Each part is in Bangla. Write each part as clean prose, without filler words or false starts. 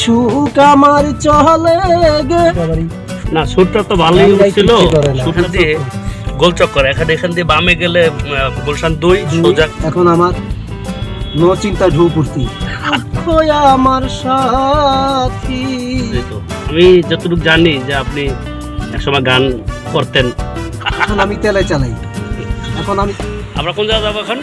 সুখ আমার চলে গে। না সুরটা তো ভালোই ছিল, সুরটা দিয়ে গোল চক্কর এখান দিয়ে বামে গেলে গুলশান 2 সোজা। এখন আমার নো চিন্তা ঢৌ পড়তি আমার সাথী। আমি যতটুকু জানি যে আপনি একসময় গান করতেন। এখন আমি তেলে চালাই। এখন আমরা কোন জায়গা যাবো এখন?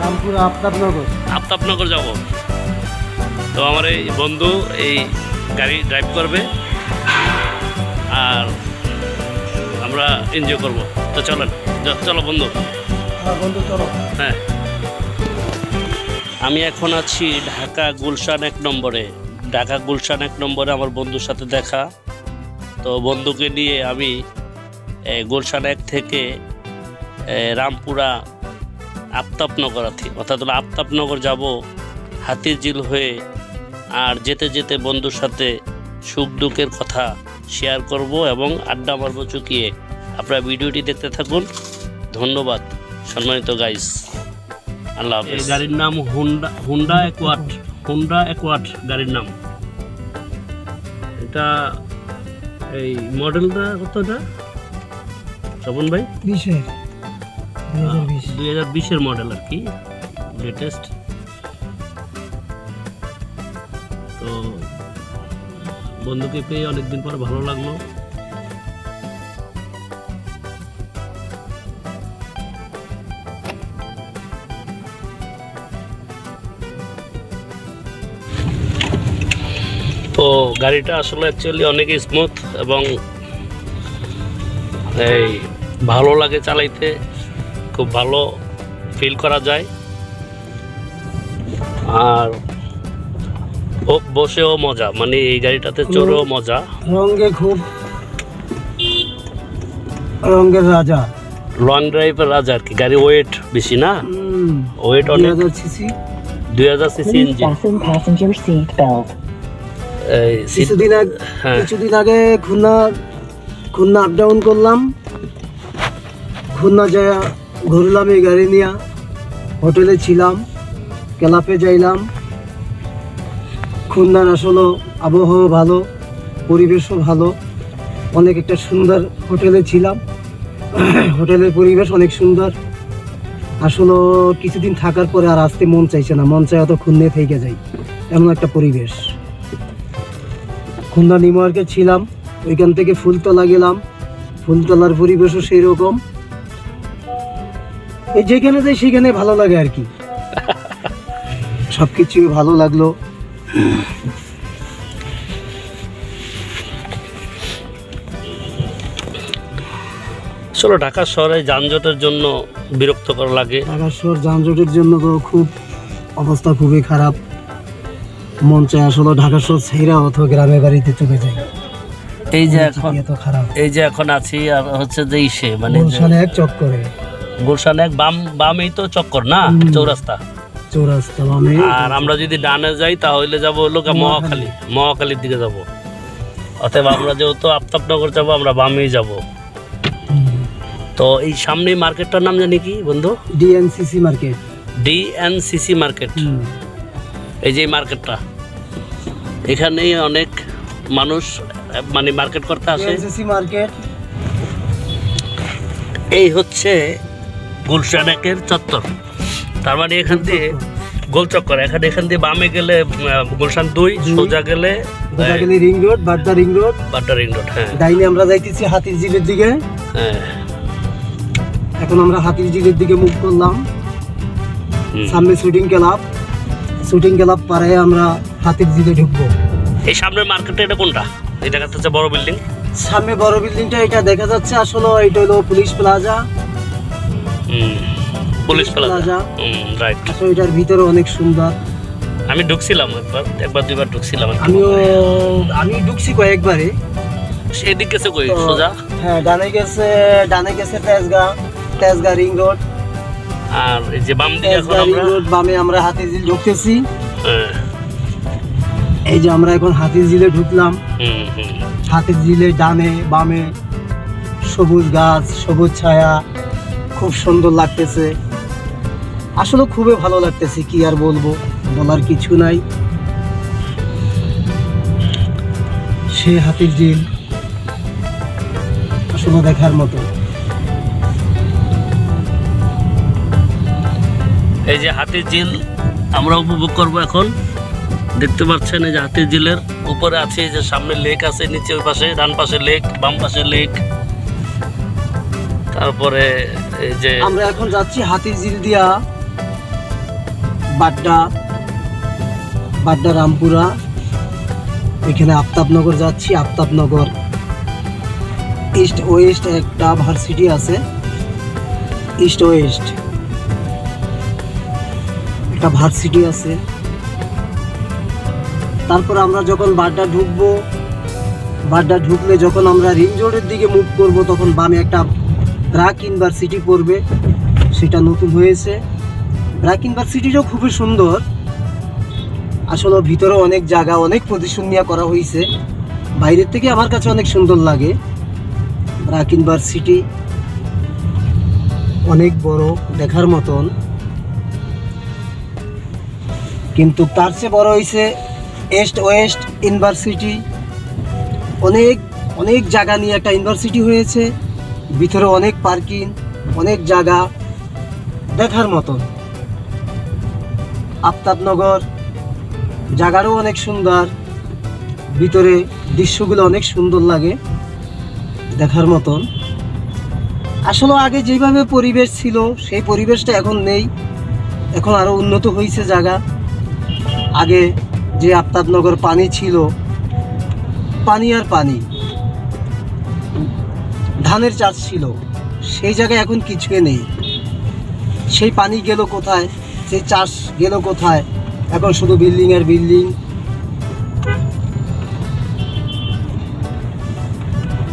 রামপুর আফতাবনগর। আফতাবনগর যাব। তো আমার এই বন্ধু এই গাড়ি ড্রাইভ করবে আর আমরা এনজয় করব। তো চলো বন্ধু। বন্ধু চলো। হ্যাঁ, আমি এখন আছি ঢাকা গুলশান 1 নম্বরে। ঢাকা গুলশান 1 নম্বরে আমার বন্ধুর সাথে দেখা। তো বন্ধুকে নিয়ে আমি গুলশান 1 থেকে রামপুরা আফতাবনগর অর্থাৎ আফতাবনগর যাব হাতিরঝিল হয়ে। আর যেতে যেতে বন্ধুর সাথে সুখ দুঃখের কথা শেয়ার করব এবং আড্ডা মারব চুকিয়ে। আপনারা ভিডিওটি দেখতে থাকুন। ধন্যবাদ সম্মানিত গাইস। আল্লাহ হাফেজ। গাড়ির নাম হুন্ডা অ্যাকোয়ার্ড গাড়ির নাম। এটা এই মডেলটা কতটা স্বপন ভাই? 2020 মডেল আর কি, লেটেস্ট। তো বন্ধুকে পেয়ে অনেকদিন পরে ভালো লাগলো। তো গাড়িটা আসলে অ্যাকচুয়ালি অনেক স্মুথ এবং এই ভালো লাগে চালাইতে, খুব ভালো ফিল করা যায়। আর বসেও মজা, মানে এই গাড়িটাতে চড়েও মজা। রঙের রাজা, লং ড্রাইভের রাজা আর কি। গাড়ি ওয়েট বেশি না, ওয়েট অনেক। 2000 সিসি ইঞ্জিন। কিছুদিন আগে খুলনা আপ ডাউন করলাম। খুলনা যায় ঘুরলাম এই গাড়ি নিয়ে, হোটেলে ছিলাম, ক্লাবে যাইলাম। খুলনার আসলে আবহাওয়া ভালো, পরিবেশও ভালো। অনেক একটা সুন্দর হোটেলে ছিলাম, হোটেলের পরিবেশ অনেক সুন্দর। আসলে কিছুদিন থাকার পরে আর আসতে মন চাইছে না, মন চাই অত খুলনা থেকে যাই, এমন একটা পরিবেশ। খুলনা নিউ মার্কেট ছিলাম, ওইখান থেকে ফুলতলা গেলাম, ফুলতলার পরিবেশও সেই রকম। এই যেখানে যাই সেখানে ভালো লাগে আর কি, সবকিছু ভালো লাগলো। চলো, ঢাকা শহরে যানজটের জন্য বিরক্তকর লাগে। ঢাকা শহর যানজটের জন্য তো খুব অবস্থা খুবই খারাপ। মন চায় আসলে ঢাকা শহর ছেড়ে অথবা গ্রামের বাড়িতে চলে যায়। এই যে এখন আছি আর হচ্ছে যে ইসে মানে গুলশান 1 চক্করে, গুলশান 1 বামেই তো চক্কর না, চৌরাস্তা বামে। আর আমরা যদি ডানে যাই তাহলে যাব হলো মহাখালীর দিকে যাব। অতএব আমরা যেহেতু আফতাবনগর যাব, আমরা বামেই যাব। তো এই সামনে মার্কেটটার নাম জানি কি বন্ধু? DNCC market. এই যে মার্কেটটা, এখানেই অনেক মানুষ মানে মার্কেট করতে আসে। মার্কেট এই হচ্ছে গুলশান 1 চত্বর। তার মানে এখান দিয়ে গোল চক্কর এখান দিয়ে বামে গেলে গুলশান 2, সোজা গেলে ring road, Badda ring road. হ্যাঁ, ডাইনে আমরা যাইতেছি হাতিরঝিলের দিকে। হ্যাঁ, এখন আমরা হাতিরঝিলের দিকে মুভ করলাম। সামনে শুটিং ক্লাব পারে আমরা হাতিরঝিলে ঢুকবো। এই সামনের মার্কেটটা এটা কোনটা? এটা হচ্ছে বড় বিল্ডিং। সামনে বড় বিল্ডিংটা এটা দেখা যাচ্ছে, আসলে এটা হলো পুলিশ প্লাজা। রাইট। এটার ভিতরে অনেক সুন্দর। আমি ঢুকছিলাম একবার দুইবার ঢুকছিলাম। আমি ঢুকছি কয়েকবারে। সেদিক গেছে কই সোজা? হ্যাঁ, ডানে গেছে তেজগাঁ রিং রোড। আর এই যে বাম দিকে এখন আমরা বামে আমরা হাতিরঝিল ঢুকতেছি। এই যে আমরা এখন হাতিরঝিলে ঢুকলাম। হাতিরঝিলে ডানে বামে সবুজ গাছ, সবুজ ছায়া, খুব সুন্দর লাগতেছে। আসলে খুবই ভালো লাগতেছে, কি আর বলবো, বলার কিছু নাই। সে হাতির ঝিল আসলে দেখার মতো। এই যে হাতির ঝিল আমরা উপভোগ করব এখন। দেখতে পাচ্ছেন এই যে হাতির ঝিলের উপরে আছে, এই যে সামনে লেক আছে, নিচে ওই পাশে ডান পাশে লেক, বাম পাশে লেক। তারপরে এই যে আমরা এখন যাচ্ছি হাতির ঝিল দিয়া বাড্ডা রামপুরা, এখানে আফতাবনগর যাচ্ছি। আফতাবনগর ইস্ট ওয়েস্ট একটা ভার্সিটি আছে, ইস্ট ওয়েস্ট একটা ভার্সিটি আছে। তারপর আমরা যখন বাড্ডা ঢুকবো, বাড্ডা ঢুকলে যখন আমরা রিং রোডের দিকে মুভ করব, তখন বামে একটা ব্র্যাক ইউনিভার্সিটি পড়বে, সেটা নতুন হয়েছে। ব্র্যাক ইউনিভার্সিটিটাও খুবই সুন্দর, আসলে ভিতরে অনেক জায়গা, অনেক পজিশন নিয়ে করা হয়েছে। বাইরের থেকে আমার কাছে অনেক সুন্দর লাগে। ব্র্যাক ইউনিভার্সিটি অনেক বড়, দেখার মতন। কিন্তু তার চেয়ে বড় হয়েছে ইস্ট ওয়েস্ট ইউনিভার্সিটি। অনেক অনেক জায়গা নিয়ে একটা ইউনিভার্সিটি হয়েছে, ভিতরে অনেক পার্কিং, অনেক জায়গা, দেখার মতন। আফতাবনগর জায়গারও অনেক সুন্দর, ভিতরে দৃশ্যগুলো অনেক সুন্দর লাগে, দেখার মতন। আসলে আগে যেভাবে পরিবেশ ছিল সেই পরিবেশটা এখন নেই, এখন আরও উন্নত হয়েছে জায়গা। আগে যে আফতাবনগর পানি ছিল, পানি আর পানি, ধানের চাষ ছিল, সেই জায়গায় এখন কিছুই নেই। সেই পানি গেল কোথায়, সেই চাষ গেল কোথায়? এখন শুধু বিল্ডিং আর বিল্ডিং,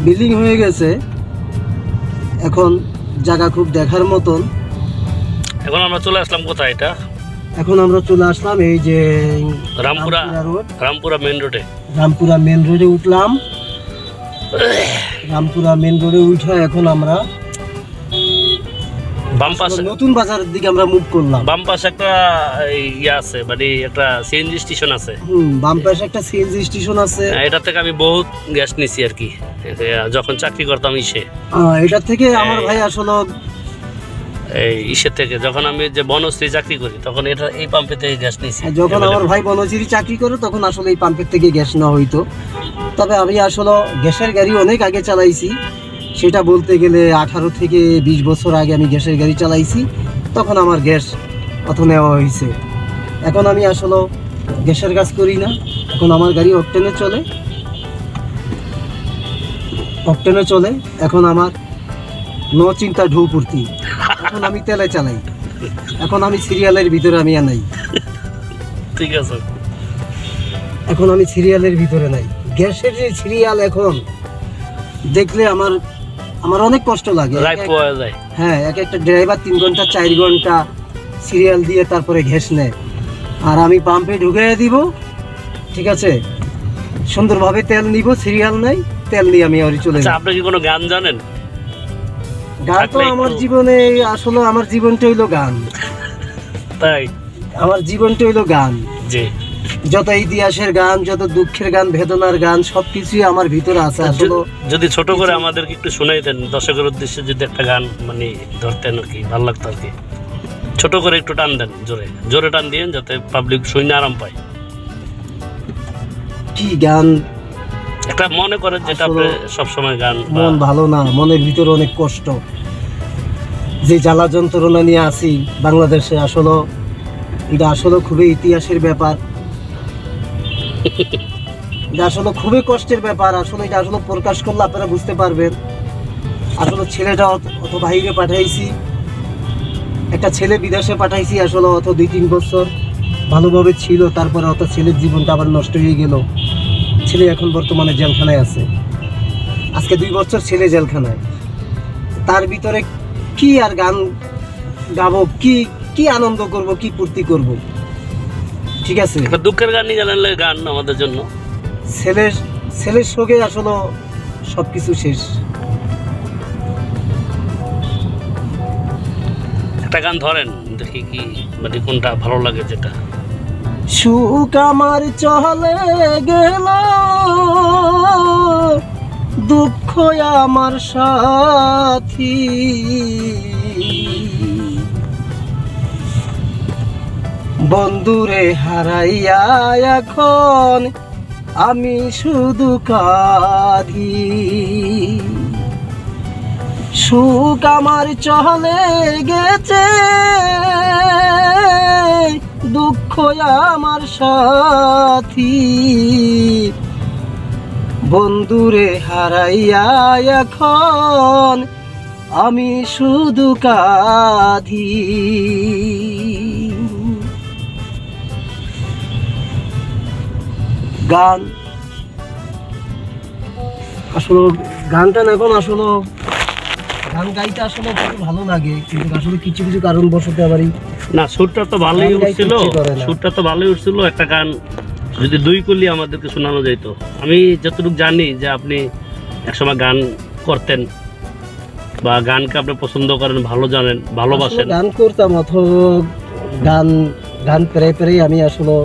বিল্ডিং হয়ে গেছে। এখন জায়গা খুব দেখার মতন। এখন আমরা চলে আসলাম কোথায়? এটা এখন আমরা চলে আসলাম এই যে রামপুরা রোড, রামপুরা মেন রোডে। রামপুরা মেন রোডে উঠলাম। রামপুরা মেন রোডে উঠে এখন আমরা বাম পাশে নতুন বাজারের দিকে আমরা মুভ করলাম। বাম পাশে একটা ইয়ে আছে, মানে একটা সিএনজি স্টেশন আছে। বাম পাশে একটা সিএনজি স্টেশন আছে। এটা থেকে আমি বহুত গ্যাস নিছি আর কি, যখন চাকরি করতাম ইসে। এটা থেকে আমার ভাই আসলে এই ইসের থেকে, যখন আমি যে বনশ্রী চাকরি করি তখন এটা এই পাম্পে থেকে গ্যাস নিছি। যখন আমার ভাই বনশ্রী চাকরি করে তখন আসলে এই পাম্পের থেকে গ্যাস নেওয়া হইতো। তবে আমি আসলে গ্যাসের গাড়ি অনেক আগে চালাইছি, সেটা বলতে গেলে 18 থেকে 20 বছর আগে আমি গ্যাসের গাড়ি চালাইছি, তখন আমার গ্যাস অত নেওয়া হয়েছে। এখন আমি আসলে গ্যাসের কাজ করি না, এখন আমার গাড়ি অকটেনে চলে, অকটেনে চলে। এখন আমার নো চিন্তা ঢৌ পূর্তি, এখন আমি তেলে চালাই, এখন আমি সিরিয়ালের ভিতরে আমি নাই। ঠিক আছে, এখন আমি সিরিয়ালের ভিতরে নাই। গ্যাসের যে সিরিয়াল এখন দেখলে আমার অনেক কষ্ট লাগে। হ্যাঁ, এক একটা ড্রাইভার 3 ঘন্টা 4 ঘন্টা সিরিয়াল দিয়ে তারপরে গ্যাস নেয়, আর আমি পাম্পে ঢুকে দিব, ঠিক আছে, সুন্দরভাবে তেল নিব, সিরিয়াল নাই, তেল নিয়ে আমি আর চলে যাব। আপনি কি কোনো গান জানেন? গান তো আমার জীবনে, আসলে আমার জীবনটা হইলো গান। তাই আমার জীবনটা হইলো গান। জি, যত ইতিহাসের গান, যত দুঃখের গান, বেদনার গান, সবকিছুই আমার ভিতরে আছে। আসলে যদি ছোট করে আমাদেরকে একটু শোনাইতেন, দর্শকের উদ্দেশ্যে যদি একটা গান মানে ধরতেন আর কি, ভালো লাগতো আর কি। ছোট করে একটু টান দেন, জোরে জোরে টান দিয়েন, যাতে পাবলিক শুনে আরাম পায়। কি গান একটা মনে করেন যেটা আপনি সবসময় গান। মন ভালো না, মনের ভিতরে অনেক কষ্ট, যে জ্বালা যন্ত্রণা নিয়ে আসি বাংলাদেশে। আসলে এটা আসলে খুবই ইতিহাসের ব্যাপার, এটা আসলে খুবই কষ্টের ব্যাপার। আসলে এটা আসলে প্রকাশ করলে আপনারা বুঝতে পারবেন। আসলে ছেলেটা অত বাইরে পাঠাইছি, একটা ছেলে বিদেশে পাঠাইছি, আসলে অত 2-3 বছর ভালোভাবে ছিল, তারপরে অত ছেলের জীবনটা আবার নষ্ট হয়ে গেল। ছেলে এখন বর্তমানে জেলখানায় আছে, আজকে 2 বছর ছেলে জেলখানায়। তার ভিতরে কি আর গান গাবো, কি আনন্দ করব, কি ফুর্তি করব, ঠিক আছে। একটা দুঃখের গান নিয়ে জানালে গান আমাদের জন্য। ছেলের শোকে আসলে সবকিছু শেষ। একটা গান ধরেন দেখি, কি মানে কোনটা ভালো লাগে যেটা। সুখ আমার চলে গেল দুঃখ আমার সাথী, বন্ধুরে হারাইয়া এখন আমি শুধু কাঁদি। সুখ আমার চলে গেছে, দুঃখ আমার সাথী, বন্ধুরে হারাইয়া এখন আমি শুধু কাঁদি। গান আসলে গানটা এখন আসলে গান গাইতে আসলে খুব ভালো লাগে, কিন্তু আসলে কিছু কিছু কারণবশত আবারই না, সুরটা তো ভালোই গান গাইতে উঠছিল, ইচ্ছে করে না। সুরটা তো ভালোই উঠছিল। একটা গান যদি দুই কলি আমাদেরকে শোনানো যেত। আমি যতটুকু জানি যে আপনি একসময় গান করতেন বা গানকে আপনি পছন্দ করেন, ভালো জানেন, ভালোবাসেন। আসলে গান করতাম অথবা গান গান প্রায় প্রায় আমি আসলে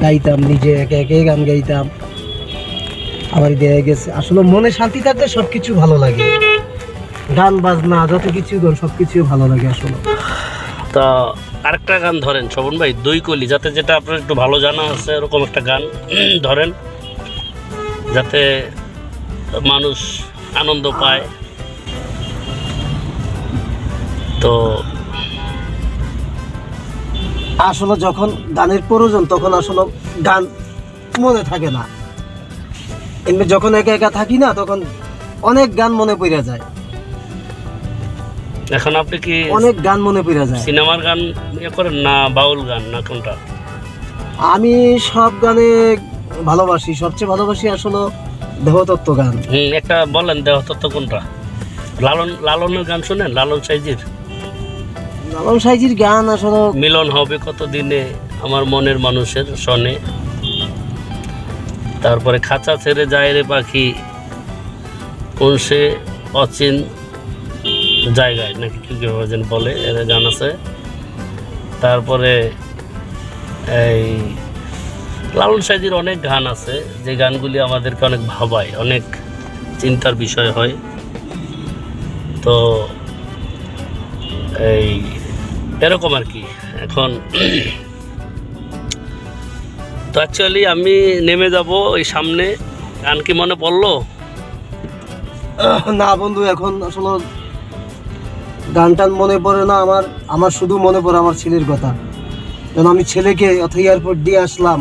গাইতাম, নিজে একে একে গান গাইতাম। আবার দেখা গেছে আসলে মনে শান্তি থাকলে সবকিছু ভালো লাগে, গান বাজনা যত কিছু সবকিছু ভালো লাগে আসলে। তা আরেকটা গান ধরেন শোভন ভাই, দুই কলি, যাতে যেটা আপনার একটু ভালো জানা আছে এরকম একটা গান ধরেন, যাতে মানুষ আনন্দ পায়। তো আসলে যখন গানের প্রয়োজন তখন আসলে গান মনে থাকে না, এমনি যখন একা একা থাকি না তখন অনেক গান মনে পড়ে যায়, এখন আপনি কি অনেক গান মনে পড়ে যায়। সিনেমার গান ইয়ে করেন না বাউল গান না কোনটা? আমি সব গানে ভালোবাসি, সবচেয়ে ভালোবাসি আসলে দেহতত্ত্ব গান। একটা বলেন দেহতত্ত্ব কোনটা? লালনের গান শোনেন? লালন সাইজির লালন সাইজির গান আসলে মিলন হবে কত দিনে আমার মনের মানুষের শনে, তারপরে খাঁচা ছেড়ে যায় রে পাখি কোন সে অচিন জায়গায়, নাকি কি যেন বলে, এর গান আছে। তারপরে এই লালন সাইজির অনেক গান আছে যে গানগুলি আমাদেরকে অনেক ভাবায়, অনেক চিন্তার বিষয় হয়। তো এই এরকম আর কি। এখন তো অ্যাকচুয়ালি আমি নেমে যাব এই সামনে। গান কি মনে পড়লো? না বন্ধু, এখন আসলে গান টান মনে পড়ে না আমার। আমার শুধু মনে পড়ে আমার ছেলের কথা। যেন আমি ছেলেকে অথবা এয়ারপোর্ট দিয়ে আসলাম,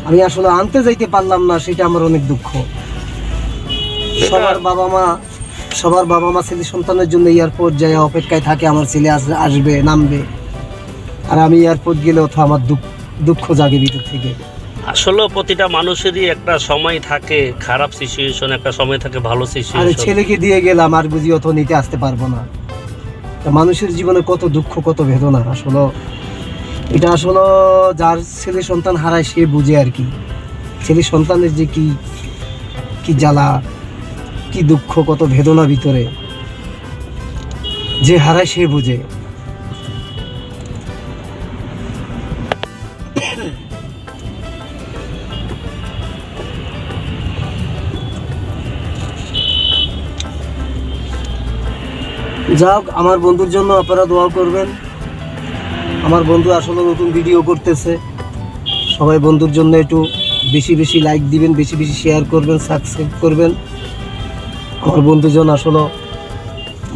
আমি আসলে আনতে যাইতে পারলাম না, সেটা আমার অনেক দুঃখ। সবার বাবা মা ছেলে সন্তানের জন্য এয়ারপোর্ট যায় অপেক্ষায় থাকে, আমার ছেলে আসবে নামবে, আর আমি এয়ারপোর্ট গেলে অথবা আমার দুঃখ জাগে ভিতর থেকে। আসলে প্রতিটা মানুষেরই একটা সময় থাকে খারাপ সিচুয়েশন, একটা সময় থাকে ভালো আরে সিচুয়েশন। ছেলেকে দিয়ে গেলাম আর বুঝি অত নিতে আসতে পারবো না। তা মানুষের জীবনে কত দুঃখ কত বেদনা, আসলে এটা আসলে যার ছেলে সন্তান হারায় সে বুঝে আর কি। ছেলে সন্তানের যে কি কি জ্বালা, কি দুঃখ, কত বেদনা ভিতরে, যে হারায় সে বুঝে। যাক, আমার বন্ধুর জন্য আপনারা দোয়া করবেন। আমার বন্ধু আসলে নতুন ভিডিও করতেছে, সবাই বন্ধুর জন্য একটু বেশি বেশি লাইক দিবেন, বেশি বেশি শেয়ার করবেন, সাবস্ক্রাইব করবেন। আমার বন্ধুর জন্য আসলে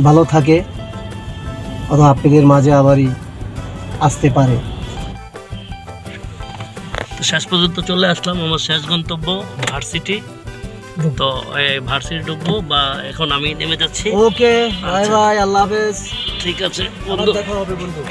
ভালো থাকে, অথবা আপনাদের মাঝে আবারই আসতে পারে। শেষ পর্যন্ত চলে আসলাম আমার শেষ গন্তব্য ভার্সিটি। তো ভার্সিটি ঢুকবো বা এখন আমি নেমে যাচ্ছি। ওকে, বাই বাই, আল্লাহ হাফেজ। ঠিক আছে আবার বন্ধু। দেখা হবে বন্ধু।